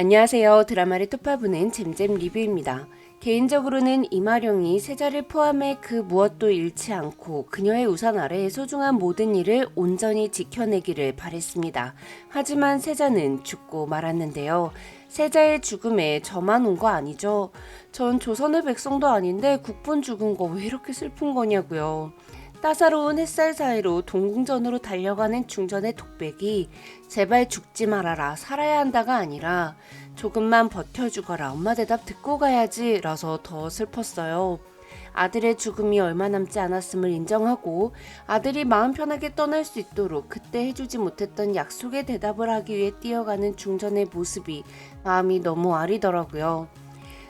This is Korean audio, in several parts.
안녕하세요. 드라마를 톱파보는 잼잼 리뷰입니다. 개인적으로는 이마령이 세자를 포함해 그 무엇도 잃지 않고 그녀의 우산 아래 소중한 모든 일을 온전히 지켜내기를 바랬습니다. 하지만 세자는 죽고 말았는데요. 세자의 죽음에 저만 온 거 아니죠? 전 조선의 백성도 아닌데 국본 죽은 거 왜 이렇게 슬픈 거냐고요. 따사로운 햇살 사이로 동궁전으로 달려가는 중전의 독백이 제발 죽지 말아라 살아야 한다가 아니라 조금만 버텨주거라 엄마 대답 듣고 가야지 라서 더 슬펐어요. 아들의 죽음이 얼마 남지 않았음을 인정하고 아들이 마음 편하게 떠날 수 있도록 그때 해주지 못했던 약속의 대답을 하기 위해 뛰어가는 중전의 모습이 마음이 너무 아리더라고요.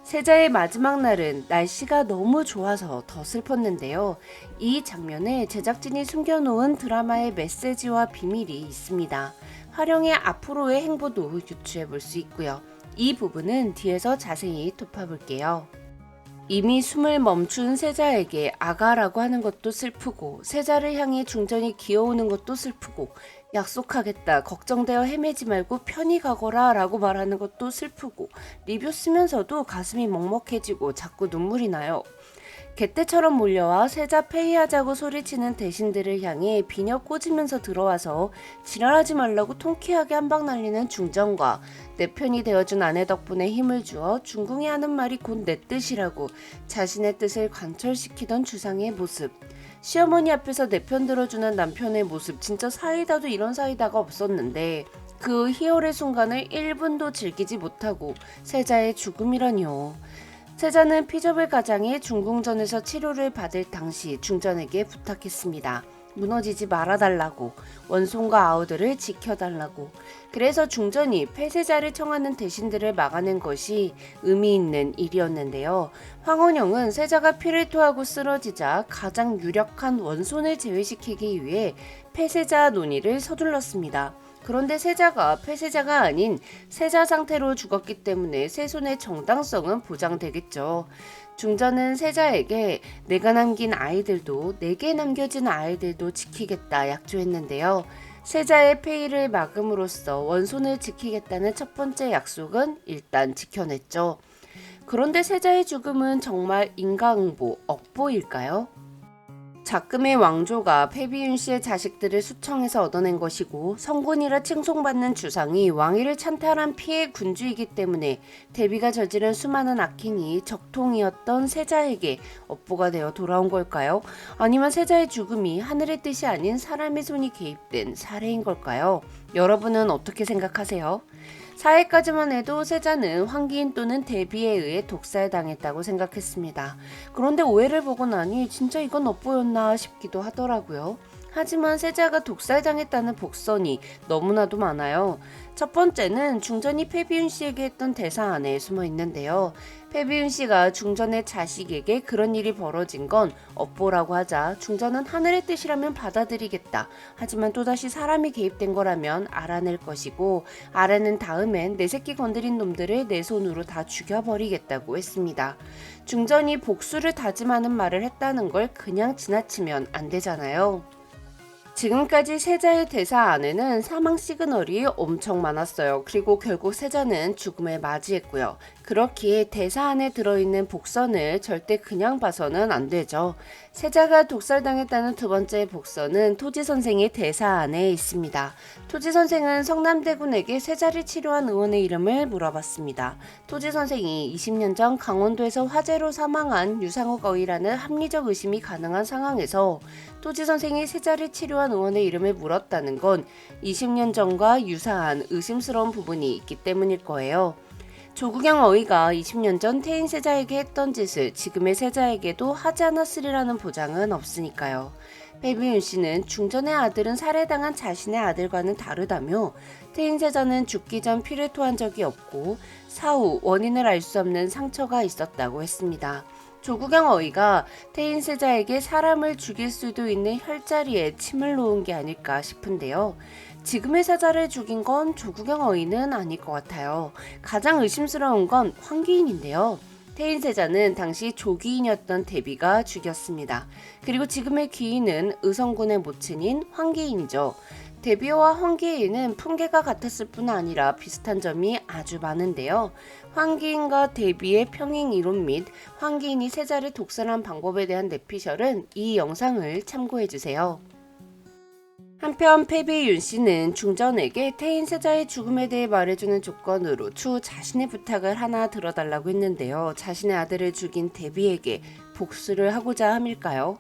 세자의 마지막 날은 날씨가 너무 좋아서 더 슬펐는데요. 이 장면에 제작진이 숨겨놓은 드라마의 메시지와 비밀이 있습니다. 화령의 앞으로의 행보도 유추해 볼 수 있고요. 이 부분은 뒤에서 자세히 짚어볼게요. 이미 숨을 멈춘 세자에게 아가라고 하는 것도 슬프고 세자를 향해 중전이 기어오는 것도 슬프고 약속하겠다 걱정되어 헤매지 말고 편히 가거라 라고 말하는 것도 슬프고 리뷰 쓰면서도 가슴이 먹먹해지고 자꾸 눈물이 나요. 개떼처럼 몰려와 세자 폐위하자고 소리치는 대신들을 향해 비녀 꽂으면서 들어와서 지랄하지 말라고 통쾌하게 한방 날리는 중전과 내 편이 되어준 아내 덕분에 힘을 주어 중궁이 하는 말이 곧 내 뜻이라고 자신의 뜻을 관철시키던 주상의 모습. 시어머니 앞에서 내 편 들어주는 남편의 모습. 진짜 사이다도 이런 사이다가 없었는데 그 희열의 순간을 1분도 즐기지 못하고 세자의 죽음이라니요. 세자는 피접을 가장해 중궁전에서 치료를 받을 당시 중전에게 부탁했습니다. 무너지지 말아달라고, 원손과 아우들을 지켜달라고. 그래서 중전이 폐세자를 청하는 대신들을 막아낸 것이 의미 있는 일이었는데요. 황원영은 세자가 피를 토하고 쓰러지자 가장 유력한 원손을 제외시키기 위해 폐세자 논의를 서둘렀습니다. 그런데 세자가 폐세자가 아닌 세자 상태로 죽었기 때문에 세손의 정당성은 보장되겠죠. 중전은 세자에게 내가 남긴 아이들도 내게 남겨진 아이들도 지키겠다 약조했는데요. 세자의 폐위를 막음으로써 원손을 지키겠다는 첫 번째 약속은 일단 지켜냈죠. 그런데 세자의 죽음은 정말 인과응보, 억보일까요? 작금의 왕조가 패비윤 씨의 자식들을 수청해서 얻어낸 것이고 성군이라 칭송받는 주상이 왕위를 찬탈한 피해 군주이기 때문에 대비가 저지른 수많은 악행이 적통이었던 세자에게 업보가 되어 돌아온 걸까요? 아니면 세자의 죽음이 하늘의 뜻이 아닌 사람의 손이 개입된 사례인 걸까요? 여러분은 어떻게 생각하세요? 4회까지만 해도 세자는 황기인 또는 대비에 의해 독살당했다고 생각했습니다. 그런데 5회를 보고 나니 진짜 이건 업보였나 싶기도 하더라고요. 하지만 세자가 독살당했다는 복선이 너무나도 많아요. 첫 번째는 중전이 패비윤 씨에게 했던 대사 안에 숨어 있는데요. 패비윤 씨가 중전의 자식에게 그런 일이 벌어진 건 업보라고 하자 중전은 하늘의 뜻이라면 받아들이겠다. 하지만 또다시 사람이 개입된 거라면 알아낼 것이고 알아낸 다음엔 내 새끼 건드린 놈들을 내 손으로 다 죽여버리겠다고 했습니다. 중전이 복수를 다짐하는 말을 했다는 걸 그냥 지나치면 안 되잖아요. 지금까지 세자의 대사 안에는 사망 시그널이 엄청 많았어요. 그리고 결국 세자는 죽음을 맞이했고요. 그렇기에 대사 안에 들어있는 복선을 절대 그냥 봐서는 안 되죠. 세자가 독살당했다는 두 번째 복선은 토지선생의 대사 안에 있습니다. 토지선생은 성남대군에게 세자를 치료한 의원의 이름을 물어봤습니다. 토지선생이 20년 전 강원도에서 화재로 사망한 유상욱 어이라는 합리적 의심이 가능한 상황에서 토지선생이 세자를 치료한 의원의 이름을 물었다는 건 20년 전과 유사한 의심스러운 부분이 있기 때문일 거예요. 조국영 어이가 20년 전 태인 세자에게 했던 짓을 지금의 세자에게도 하지 않았으리라는 보장은 없으니까요. 패비윤 씨는 중전의 아들은 살해당한 자신의 아들과는 다르다며 태인 세자는 죽기 전 피를 토한 적이 없고 사후 원인을 알 수 없는 상처가 있었다고 했습니다. 조국영 어이가 태인 세자에게 사람을 죽일 수도 있는 혈자리에 침을 놓은 게 아닐까 싶은데요. 지금의 세자를 죽인 건 조국영 어이는 아닐 것 같아요. 가장 의심스러운 건 황기인인데요. 태인 세자는 당시 조기인이었던 대비가 죽였습니다. 그리고 지금의 귀인은 의성군의 모친인 황기인이죠. 대비와 황기인은 풍계가 같았을 뿐 아니라 비슷한 점이 아주 많은데요. 황기인과 대비의 평행 이론 및 황기인이 세자를 독선한 방법에 대한 내피셜은 이 영상을 참고해주세요. 한편 패비 윤씨는 중전에게 태인 세자의 죽음에 대해 말해주는 조건으로 추후 자신의 부탁을 하나 들어달라고 했는데요. 자신의 아들을 죽인 대비에게 복수를 하고자 함일까요?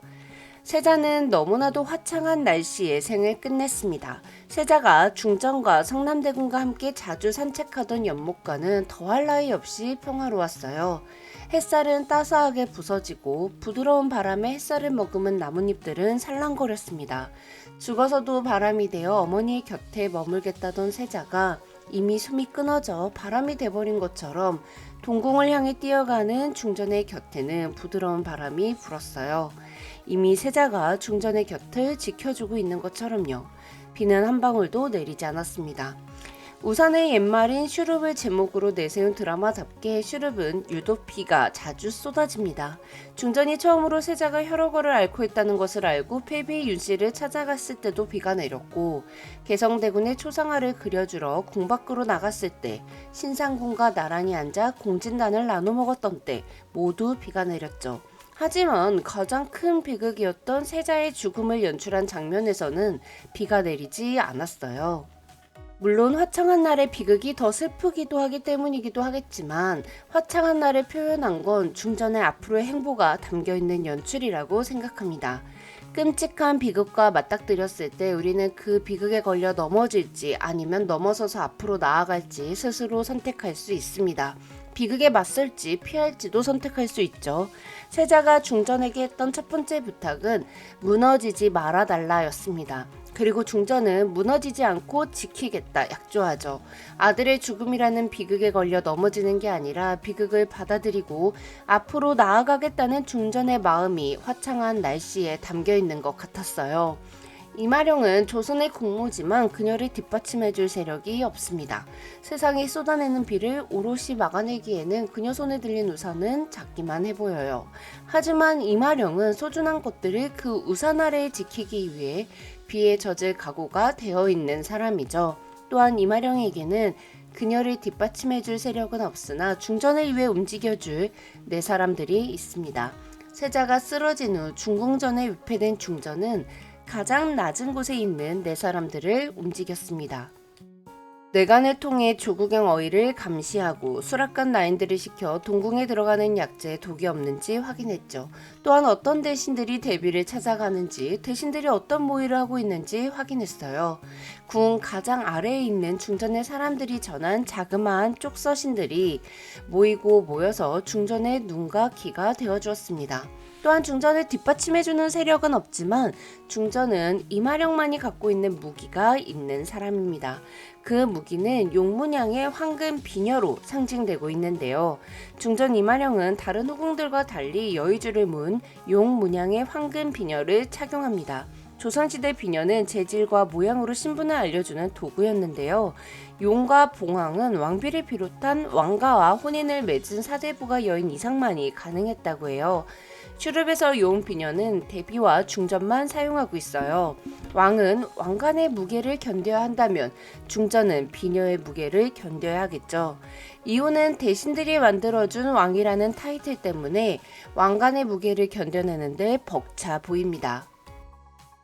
세자는 너무나도 화창한 날씨에 생을 끝냈습니다. 세자가 중전과 성남대군과 함께 자주 산책하던 연못가는 더할 나위 없이 평화로웠어요. 햇살은 따스하게 부서지고 부드러운 바람에 햇살을 머금은 나뭇잎들은 살랑거렸습니다. 죽어서도 바람이 되어 어머니의 곁에 머물겠다던 세자가 이미 숨이 끊어져 바람이 돼버린 것처럼 동궁을 향해 뛰어가는 중전의 곁에는 부드러운 바람이 불었어요. 이미 세자가 중전의 곁을 지켜주고 있는 것처럼요. 비는 한 방울도 내리지 않았습니다. 우산의 옛말인 슈룹을 제목으로 내세운 드라마답게 슈룹은 유독 비가 자주 쏟아집니다. 중전이 처음으로 세자가 혈허거를 앓고 있다는 것을 알고 패비 윤씨를 찾아갔을 때도 비가 내렸고, 개성대군의 초상화를 그려주러 궁 밖으로 나갔을 때, 신상군과 나란히 앉아 공진단을 나눠 먹었던 때 모두 비가 내렸죠. 하지만 가장 큰 비극이었던 세자의 죽음을 연출한 장면에서는 비가 내리지 않았어요. 물론 화창한 날의 비극이 더 슬프기도 하기 때문이기도 하겠지만 화창한 날을 표현한 건 중전의 앞으로의 행보가 담겨있는 연출이라고 생각합니다. 끔찍한 비극과 맞닥뜨렸을 때 우리는 그 비극에 걸려 넘어질지 아니면 넘어서서 앞으로 나아갈지 스스로 선택할 수 있습니다. 비극에 맞설지 피할지도 선택할 수 있죠. 세자가 중전에게 했던 첫 번째 부탁은 무너지지 말아달라였습니다. 그리고 중전은 무너지지 않고 지키겠다 약조하죠. 아들의 죽음이라는 비극에 걸려 넘어지는 게 아니라 비극을 받아들이고 앞으로 나아가겠다는 중전의 마음이 화창한 날씨에 담겨있는 것 같았어요. 이마령은 조선의 국모지만 그녀를 뒷받침해줄 세력이 없습니다. 세상이 쏟아내는 비를 오롯이 막아내기에는 그녀 손에 들린 우산은 작기만 해보여요. 하지만 이마령은 소중한 것들을 그 우산 아래에 지키기 위해 비에 젖을 각오가 되어 있는 사람이죠. 또한 이마령에게는 그녀를 뒷받침해줄 세력은 없으나 중전을 위해 움직여줄 네 사람들이 있습니다. 세자가 쓰러진 후 중궁전에 위패된 중전은 가장 낮은 곳에 있는 네 사람들을 움직였습니다. 뇌관을 통해 조국영 어의를 감시하고 수락관 나인들을 시켜 동궁에 들어가는 약재에 독이 없는지 확인했죠. 또한 어떤 대신들이 대비를 찾아가는지, 대신들이 어떤 모의를 하고 있는지 확인했어요. 궁 가장 아래에 있는 중전의 사람들이 전한 자그마한 쪽서신들이 모이고 모여서 중전의 눈과 귀가 되어주었습니다. 또한 중전을 뒷받침해주는 세력은 없지만 중전은 이마령만이 갖고 있는 무기가 있는 사람입니다. 그 무기는 용문양의 황금 비녀로 상징되고 있는데요. 중전 이마령은 다른 후궁들과 달리 여의주를 문 용문양의 황금 비녀를 착용합니다. 조선시대 비녀는 재질과 모양으로 신분을 알려주는 도구였는데요. 용과 봉황은 왕비를 비롯한 왕가와 혼인을 맺은 사대부가 여인 이상만이 가능했다고 해요. 슈룹에서 용 비녀는 대비와 중전만 사용하고 있어요. 왕은 왕관의 무게를 견뎌야 한다면 중전은 비녀의 무게를 견뎌야 하겠죠. 이후는 대신들이 만들어준 왕이라는 타이틀 때문에 왕관의 무게를 견뎌내는데 벅차 보입니다.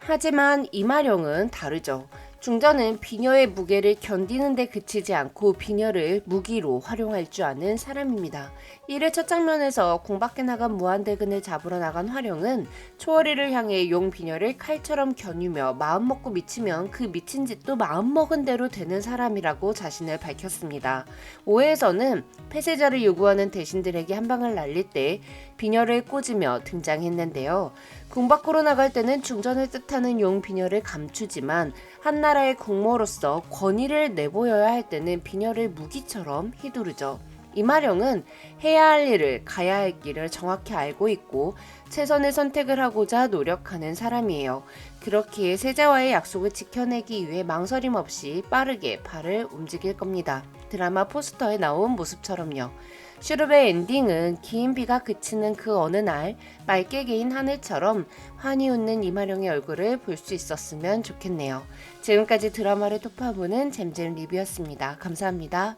하지만 이마령은 다르죠. 중전은 비녀의 무게를 견디는 데 그치지 않고 비녀를 무기로 활용할 줄 아는 사람입니다. 이를 첫 장면에서 궁 밖에 나간 무한대군을 잡으러 나간 화령은 초월이를 향해 용 비녀를 칼처럼 겨누며 마음먹고 미치면 그 미친 짓도 마음먹은 대로 되는 사람이라고 자신을 밝혔습니다. 5회에서는 폐쇄자를 요구하는 대신들에게 한 방을 날릴 때 비녀를 꽂으며 등장했는데요. 궁 밖으로 나갈 때는 중전을 뜻하는 용 비녀를 감추지만 한나라의 국모로서 권위를 내보여야 할 때는 비녀를 무기처럼 휘두르죠. 이마령은 해야 할 일을, 가야 할 길을 정확히 알고 있고 최선의 선택을 하고자 노력하는 사람이에요. 그렇기에 세자와의 약속을 지켜내기 위해 망설임 없이 빠르게 발을 움직일 겁니다. 드라마 포스터에 나온 모습처럼요. 슈룹의 엔딩은 긴 비가 그치는 그 어느 날 맑게 개인 하늘처럼 환히 웃는 이마령의 얼굴을 볼 수 있었으면 좋겠네요. 지금까지 드라마를 토파보는 잼잼 리뷰였습니다. 감사합니다.